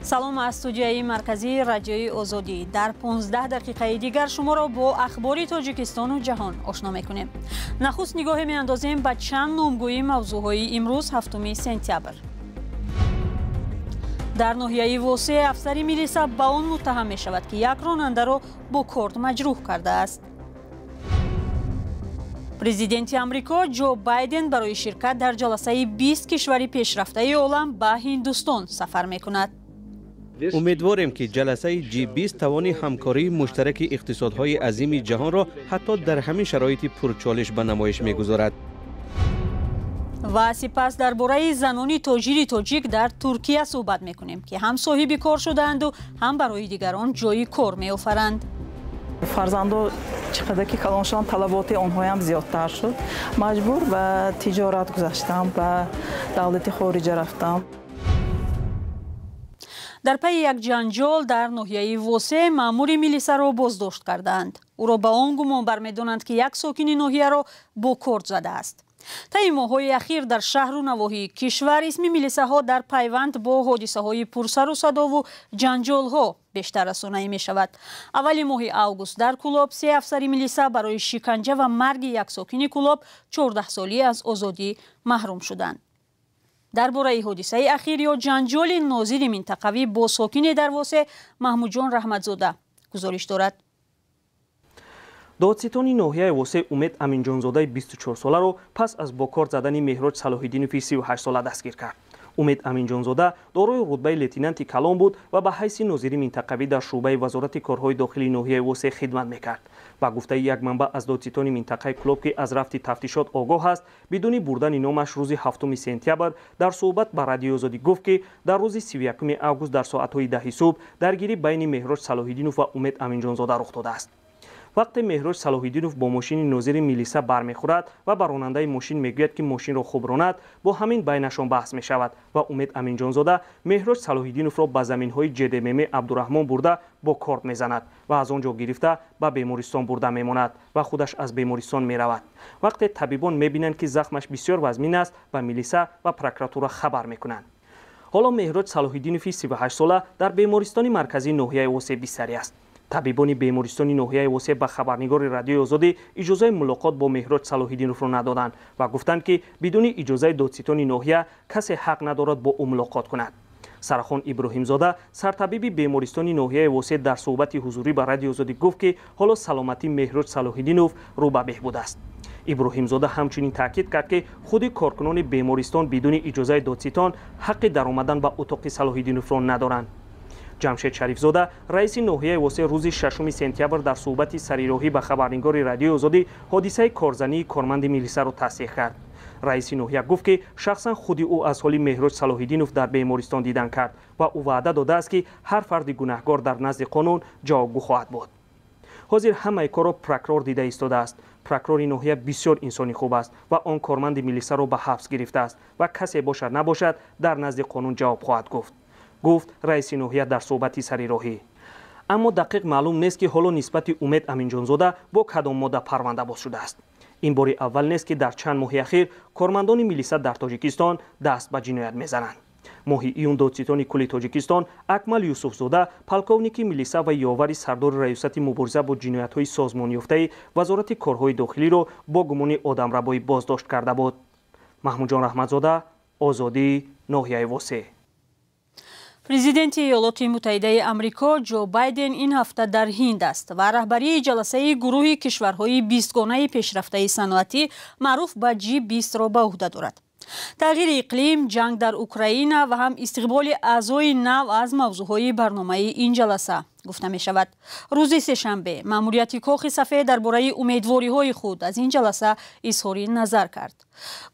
سلام از استودیوی مرکزی رادیوی آزادی. در 15 دقیقه دیگر شما را با اخبار تاجیکستان و جهان آشنا می‌کنیم. نخست نگاه می‌اندازیم به چند نامگویی موضوعهای امروز هفتم سپتامبر. در ناحیه واسه افسری میلیسا با آن متهم می‌شود که یک راننده را با کارد مجروح کرده است. پرزیدنت آمریکا جو بایدن برای شرکت در جلسه 20 کشور پیشرفته عالم به هندوستان سفر می‌کند. امیدواریم که جلسه G20 توانی همکاری مشترک اقتصادهای عظیم جهان را حتی در همین شرایط پرچالش به نمایش می‌گذارد. و سپس درباره زنان تاجر تاجیک در ترکیه صحبت می‌کنیم که هم صاحب کار شدند و هم برای دیگران جای کار می‌آفرند. فرزندان چقدر که کلان شدند طلبات آنها هم زیادتر شد. مجبور به تجارت گذاشتم، به دولت خارجی رفتم. در پی یک جنجال در ناحیه واسه مأمور میلیسا را بازداشت کردند. او را به آن گمان برمی‌دارند که یک ساکن ناحیه را با کارد زده است. طی ماه‌های اخیر در شهر و نواحی کشور اسم میلیساها در پیوند با حادثه‌های پرسر و صدا و جنجال‌ها بیشتر رسانه‌ای می‌شود. اول ماه اوگوست در کلاب 3 افسر میلیسا برای شکنجه و مرگ یک ساکن کلاب 14 سالی از آزادی محروم شدند. درباره حادثه اخیر یا جنجال ناظر منطقوی با ساکن در واسه محمود جان رحمتزاده گزارش دارد. دادستان ناحیه واسه امید امینجانزاده 24 ساله را پس از با کارد زدن مهراج صلاح‌الدینوف 38 ساله دستگیر کرد. امید امینجانزاده دارای رتبه لیتنانت کلان بود و به حیث ناظر منطقوی در شعبه وزارت کارهای داخلی ناحیه واسه خدمت میکرد. با گفته یک منبع از دادستان منطقه کلوب که از رفت تفتیشات آگاه است، بدون بردن نامش روز 7 سپتامبر در صحبت با رادیو آزادی گفت که در روز 31 اوگوست در ساعت‌های 10 صبح درگیری بین مهراج صلاح‌الدینوف و امید امینجانزاده رخ داده است. وقتی مهراج صلاح‌الدینوف با ماشین ناظر میلیسا برمیخورد و بر راننده ماشین میگوید که ماشین را خوب راند، با همین بینشان بحث میشود و امید امینجانزاده مهراج صلاح‌الدینوف را به زمین‌های جدمم عبدالرحمن برده با کارد میزند و از آنجا گرفته به بیمارستان برده میماند و خودش از بیمارستان میرود. وقتی طبیبان میبینند که زخمش بسیار وزمین است و میلیسا و پروکراتور خبر میکنند. حالا مهراج صلاح‌الدینوف 38 ساله در بیمارستان مرکزی ناحیه واسه بستری است. طبیبان بیمارستان ناحیه واسه به خبرنگار رادیو آزادی اجازه ملاقات با مهراج صلاح‌الدینوف را ندادند و گفتند که بدون اجازه دادستان ناحیه کسی حق ندارد با او ملاقات کند. سرخان ابراهیم زاده سرطبیب بیمارستان ناحیه واسه در صحبت حضوری با رادیو آزادی گفت که حالا سلامتی مهراج صلاح‌الدینوف رو به بهبود است. ابراهیم زاده همچنین تاکید کرد که خود کارکنان بیمارستان بدون اجازه دادستان حق در آمدن به اتاق صلاح‌الدینوف را ندارند. جمشید شریفزاده رئیس ناحیه واسه روز 6 سپتامبر در صحبت سریراهی به خبرنگار رادیو آزادی حادثه کارزنی کارمند میلیسا را تصدیق کرد. رئیس ناحیه گفت که شخصا خود او از حال مهراج صلاح‌الدینوف در بیمارستان دیدن کرد و او وعده داده است که هر فرد گناهکار در نزد قانون جوابگو خواهد بود. حاضر همه کار را پروکرور دیده ایستاده است. پروکرور ناحیه بسیار انسانی خوب است و آن کارمند میلیسا را به حبس گرفته است و کسی باشد نباشد در نزد قانون جواب خواهد گفت رئیس ناحیه در صحبتی سریراهی. اما دقیق معلوم نیست که حالا نسبت امید امینجانزاده با کدام ماده پرونده باز شده است. این بار اول نیست که در چند ماه اخیر کارمندان میلیسا در تاجیکستان دست به جنایت میزنند. ماه ایون دادستان کل تاجیکستان اکمل یوسفزاده پالکونیک میلیسا و یاور سردار ریاست مبارزه با جنایت‌های سازمان یافته وزارت کارهای داخلی را با گمان آدمربایی بازداشت کرده بود. محمود جان رحمتزاده، آزادی، ناحیه واسه. پرزیدنت ایالات متحده آمریکا جو بایدن این هفته در هند است و رهبری جلسه گروه کشورهای 20 گانه پیشرفته صنعتی معروف به G20 را به عهده دارد. تغییر اقلیم، جنگ در اوکراین و هم استقبال اعضای نو از موضوعهای برنامه این جلسه گفته می شود. روز سه‌شنبه ماموریت کاخ سفید درباره امیدواری‌های خود از این جلسه اظهار نظر کرد.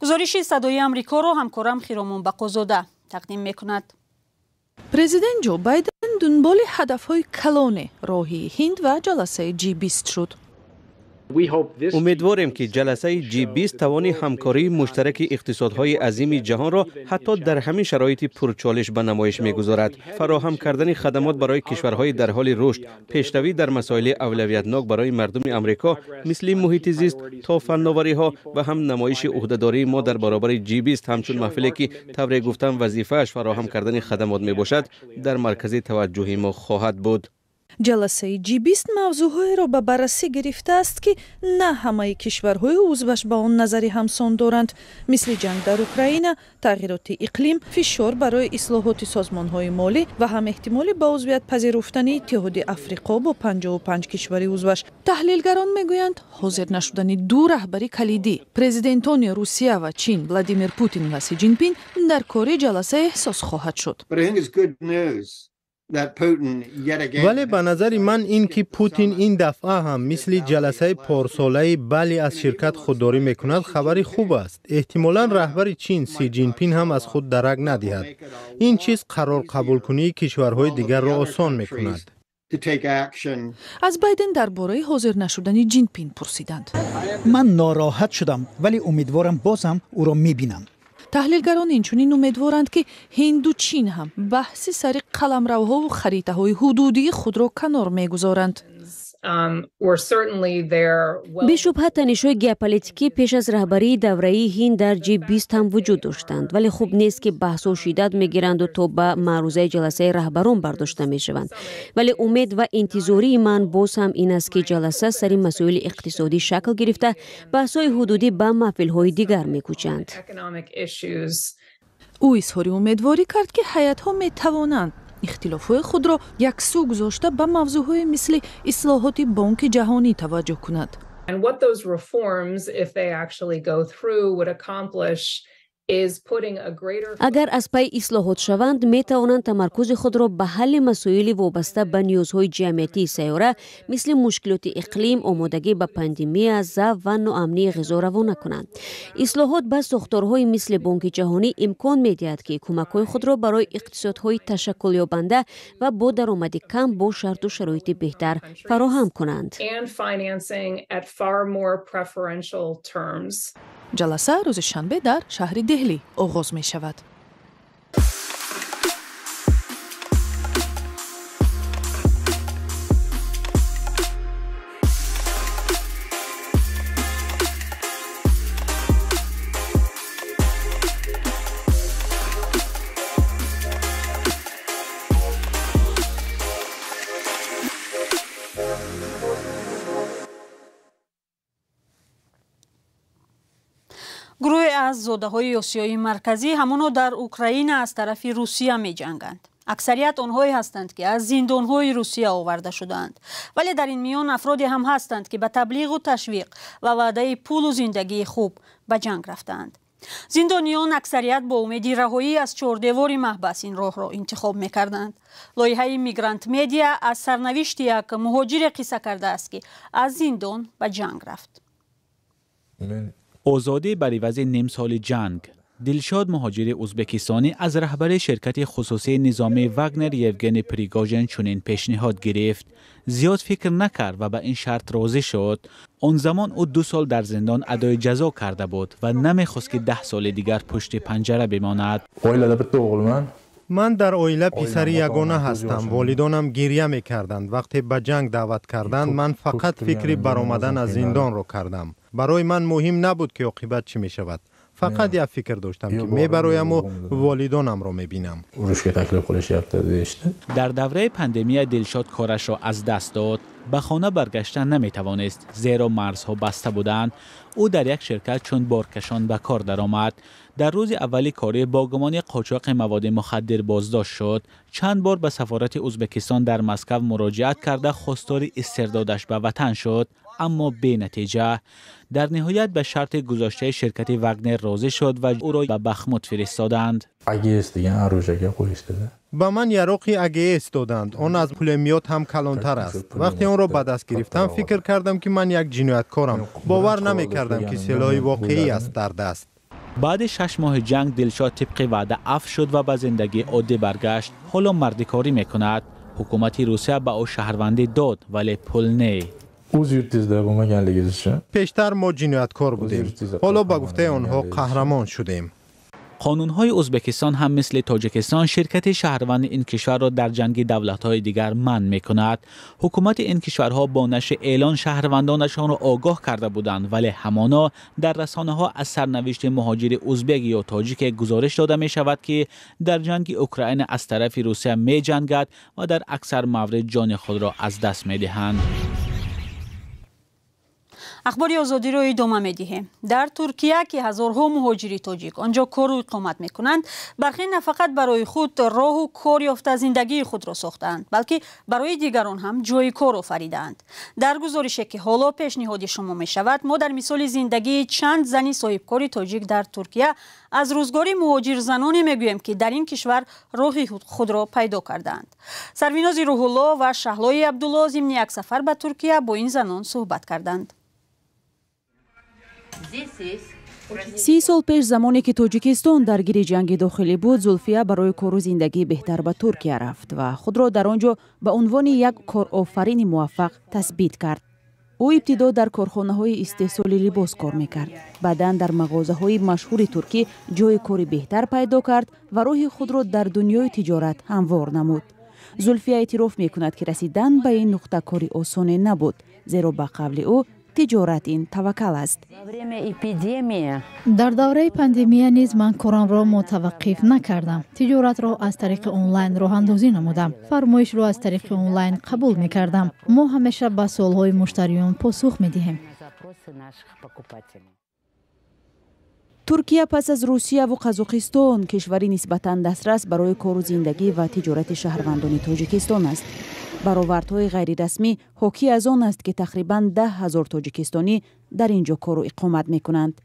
گزارش صدای آمریکا را همکارم خیرامون بقازاده تقدیم می کند. پرزیدنت جو بایدن دنبال هدف‌های کلان راهی هند و جلسه G20 شد. امیدواریم که جلسه G20 توانی همکاری مشترک اقتصادهای عظیم جهان را حتی در همین شرایط پرچالش به نمایش می‌گذارد. فراهم کردن خدمات برای کشورهای در حال رشد، پیشروی در مسائل اولویتناک برای مردم امریکا مثل محیط زیست تا فناوری‌ها و هم نمایش عهده‌داری ما در برابر G20 همچون محفلی که طور گفتم وظیفه‌اش فراهم کردن خدمات میباشد در مرکز توجه ما خواهد بود. جلسه G20 موضوعهایی را به بررسی گرفته است که نه همه کشورهای عضوش به آن نظری همسان دارند، مثل جنگ در اوکراین، تغییرات اقلیم، فشار برای اصلاحات سازمانهای مالی و هم احتمال به عضویت پذیرفتن اتحاد افریقا با 55 کشور عضوش. تحلیلگران میگویند حاضر نشدن دو رهبری کلیدی، پرزیدنتان روسیه و چین ولادیمیر پوتین و سی جین پینگ در کار جلسه احساس خواهد شد. ولی به نظر من این که پوتین این دفعه هم مثل جلسه پارساله بلی از شرکت خودداری میکند خبری خوب است. احتمالاً رهبر چین سی جین پینگ هم از خود درک ندهد. این چیز قرار قبول کنی کشورهای دیگر را آسان میکند. از بایدن درباره حاضر نشدن جین پینگ پرسیدند. من ناراحت شدم ولی امیدوارم بازم او را میبینم. تحلیلگران اینچنین امیدوارند که هند و چین هم بحث سر قلمروها و خریطه‌های حدودی خود را کنار میگذارند. بیشبه تنش‌های ژئوپلیتیکی پیش از رهبری دوره‌ای هند در G20 هم وجود داشتند، ولی خوب نیست که بحث و شدت میگیرند و تا به معروضه جلسه رهبران برداشته میشوند. ولی امید و انتظاری من باز هم این است که جلسه سر مسائل اقتصادی شکل گرفته، بحث‌های حدودی به محفل‌های دیگر میکوچند. او اظهار امیدواری کرد که هیئت‌ها میتوانند اختلافات خود را یکسو گذاشته به موضوعهای مثل اصلاحات بانک جهانی توجه کند. اگر از پای اصلاحات شوند می توانند تمرکز خود را به حل مسائل وابسته به نیازهای جمعیتی سیاره مثل مشکلات اقلیم، آمادگی به پاندمی، ضعف و ناامنی غذا روانه کنند. اصلاحات به ساختارهای مثل بانک جهانی امکان می دهد که کمک‌های خود را برای اقتصادهای تشکل یابنده و با درآمد کم با شرط و شرایط بهتر فراهم کنند. جلسه روز شنبه در شهر دهلی آغاز می شود. گروه از زاده‌های آسیای مرکزی همانو در اوکراین از طرف روسیه می جنگند. اکثریت آنهایی هستند که از زندان‌های روسیه آورده شدند، ولی در این میان افرادی هم هستند که به تبلیغ و تشویق و وعده پول و زندگی خوب به جنگ رفتند. زندانیان اکثریت با امید رهایی از چهاردیوار محبس این راه را انتخاب می‌کردند. لایحه میگرانت مدیا از سرنوشت یک مهاجر قصه کرده است که از زندان به جنگ رفت. آزادی بر عوض نیم سال جنگ. دلشاد مهاجر ازبکستانی از رهبر شرکت خصوصی نظامی واگنر یوگنی پریگوژن چنین پیشنهاد گرفت. زیاد فکر نکرد و به این شرط راضی شد. آن زمان او 2 سال در زندان ادای جزا کرده بود و نمیخواست که 10 سال دیگر پشت پنجره بماند. من در اویله پسر یگانه هستم. والدانم گریه میکردند. وقتی به جنگ دعوت کردند من فقط فکری برآمدن از زندان رو کردم. برای من مهم نبود که عاقبت چی می شود. فقط یک فکر داشتم که میبرایم و والدانم رو میبینم. در دوره پاندمی دلشاد کارش را از دست داد. به خانه برگشتن نمیتوانست زیرا مرزها بسته بودند. او در یک شرکت چون بارکشان به کار درآمد. در روز اولی کاری با گمان قاچاق مواد مخدر بازداشت شد. چند بار به سفارت ازبکستان در مسکو مراجعت کرده خواستار استردادش به وطن شد، اما بی نتیجه. در نهایت به شرط گذاشته شرکت واگنر راضی شد و او را به بخموت فرستادند. با من یراقی اگیس دادند. آن از پولمیات هم کلانتر است. وقتی آن را به دست گرفتم فکر کردم که من یک جنایتکارم. باور نمی کردم که سلاح واقعی است در دست. بعد 6 ماه جنگ دلشاد طبق وعده عفو شد و به زندگی عادی برگشت. حالا مردکاری میکند. حکومت روسیه به او شهروندی داد ولی پول نه. پیشتر ما جنایتکار بودیم، حالا با گفته آنها قهرمان شدیم. قانون‌های ازبکستان هم مثل تاجیکستان شرکت شهروند این کشور را در جنگ دولت‌های دیگر منع می‌کند. حکومت این کشورها با نشر اعلان شهروندانشان را آگاه کرده بودند، ولی همانا در رسانه‌ها از سرنوشت مهاجر ازبک یا تاجیک گزارش داده می‌شود که در جنگ اوکراین از طرف روسیه می‌جنگد و در اکثر موارد جان خود را از دست می‌دهند. اخباری آزادی رو ادامه می‌دهیم. در ترکیه که هزارها مهاجری تاجیک آنجا کار و اقامت می‌کنند، برخی نه فقط برای خود راه و کار یافته زندگی خود را ساختند، بلکه برای دیگران هم جای کار آفریدند. در گزارشی که حالا پیشنهاد شما می‌شود، ما در مثال زندگی چند زنی صاحبکار تاجیک در ترکیه از روزگار مهاجر زنانی می‌گوییم که در این کشور راه خود را پیدا کردند. سریناز روح‌الله و شهلای عبدالله ضمن یک سفر به ترکیه با این زنان صحبت کردند. 30 سال پیش زمانی که تاجیکستان درگیر جنگ داخلی بود، زلفیه برای کار و زندگی بهتر به ترکیه رفت و خود را در آنجا به عنوان یک کارآفرین موفق تثبیت کرد. او ابتدا در کارخانه‌های استحصال لباس کار می‌کرد. بعداً در مغازه‌های مشهور ترکی جای کاری بهتر پیدا کرد و راه خود را در دنیای تجارت هموار نمود. زلفیه اعتراف می‌کند که رسیدن به این نقطه کاری آسان نبود، زیرا به قول او تجارت این توکل است. در دوره پاندمی نیز من کارم را متوقف نکردم. تجارت را از طریق آنلاین راه اندازی نمودم. فرمایش را از طریق آنلاین قبول می‌کردم. ما همیشه به سوال‌های مشتریان پاسخ می‌دهیم. ترکیه پس از روسیه و قزاقستان کشوری نسبتاً دسترس برای کار و زندگی و تجارت شهروندان تاجیکستان است. برآوردهای غیر رسمی حاکی از آن است که تقریباً 10,000 تاجیکستانی در اینجا کار و اقامت می‌کنند.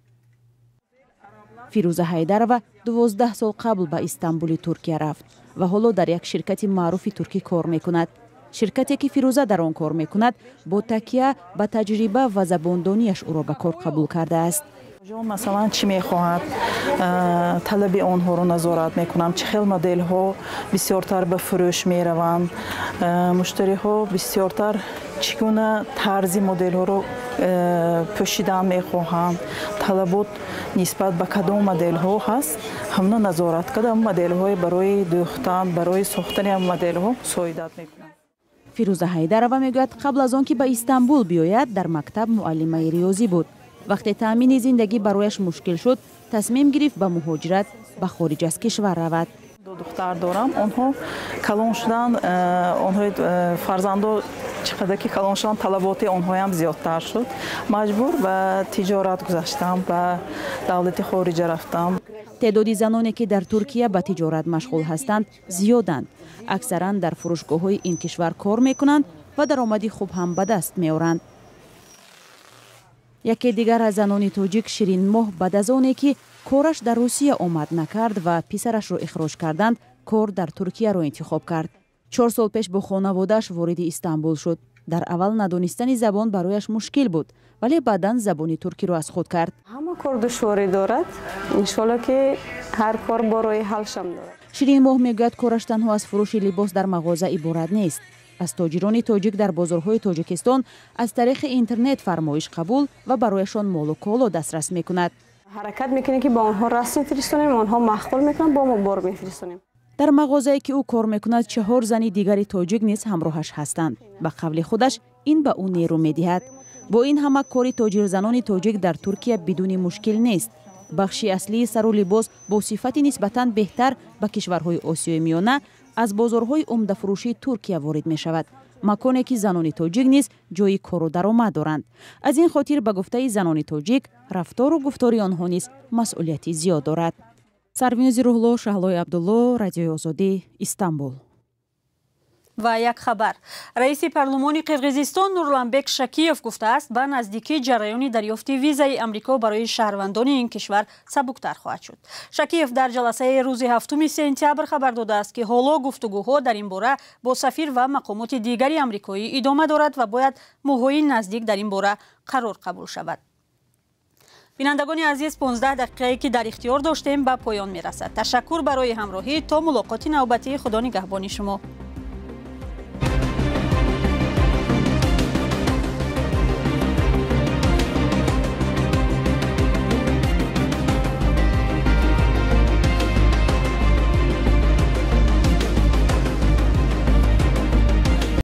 فیروزه حیدرова 12 سال قبل به استانبول ترکیه رفت و حالا در یک شرکت معروف ترکی کار می‌کند. شرکتی که فیروزه در آن کار می‌کند با تکیه به تجربه و زباندانیش او را به کار قبول کرده است. مثلا چی میخواهد، طلب آنها رو نظارت میکنم، چه خیلی مدل ها بسیارتر به فروش میروند، مشتری ها بسیارتر چگونه طرزی مدل ها رو پوشیدن میخواهند، طلبات نسبت به کدام مدل ها هست، همون نظارت کردن مدل های برای دوختن، برای ساختن مدل ها سعادت میکنند. فیروزه حیدرова میگوید قبل از آن که به استانبول بیاید در مکتب معلمه ریاضی بود. وقتی تامین زندگی برایش مشکل شد، تصمیم گرفت به مهاجرت به خارج از کشور رود. دو دختر دارم، آنها کلان شدن، آنها فرزندان چقدر که کلان شدن طلبات آنها هم زیادتر شد. مجبور به تجارت گذاشتم، به دولت خارج رفتم. تعداد زنانی که در ترکیه به تجارت مشغول هستند زیادند. اکثرا در فروشگاه‌های این کشور کار می‌کنند و درآمدی خوب هم به دست می‌آورند. یکی دیگر از زنان تاجیک شیرین ماه بعد از آنی که کارش در روسیه آمد نکرد و پسرش را اخراج کردند، کار در ترکیه را انتخاب کرد. 4 سال پیش با خانواده‌اش وارد استانبول شد. در اول ندانستن زبان برایش مشکل بود، ولی بعداً زبان ترکی را از خود کرد. همه کار دشواری دارد، انشالله که هر کار برای حلشم دارد. شیرین ماه میگوید کارش تنها از فروش لباس در مغازه عبارت نیست. از تاجران تاجیک در بازارهای تاجیکستان از طریق اینترنت فرمایش قبول و برایشان مال و کالا دسترس میکند. حرکت میکنه که با آنها رسم میفرستونیم، آنها مخول میکنن، با ما بار میفرستونیم. در مغازه‌ای که او کار میکند 4 زن دیگری تاجیک نیز همراهش هستند. به قول خودش این به او نیرو میدهد. با این همه کاری تاجر زنان تاجیک در ترکیه بدون مشکل نیست. بخشی اصلی سر و لباس با صفت نسبتاً بهتر به کشورهای آسیای میانه از بازارهای عمده فروشی ترکیه وارد می شود. مکانی که زنان تاجیک نیز جای کار و درآمد دارند. از این خاطر به گفته زنان تاجیک رفتار و گفتار آنها نیز مسئولیتی زیاد دارد. سریناز روح‌الله، شهلای عبدالله، رادیوی آزادی، استانبول. و یک خبر، رئیس پارلمان قرقیزستان نورلانبک شکیف گفته است به نزدیکی جریان دریافت ویزای آمریکا برای شهروندان این کشور سبکتر خواهد شد. شکیف در جلسه روز 7 سپتامبر خبر داده است که حالا گفتگوها در این باره با سفیر و مقامات دیگری آمریکایی ادامه دارد و باید ماه‌های نزدیک در این باره قرار قبول شود. بینندگان عزیز، 15 دقیقه‌ای که در اختیار داشتیم به پایان می‌رسد. تشکر برای همراهی. تا ملاقات نوبتی، خدا نگهبان شما.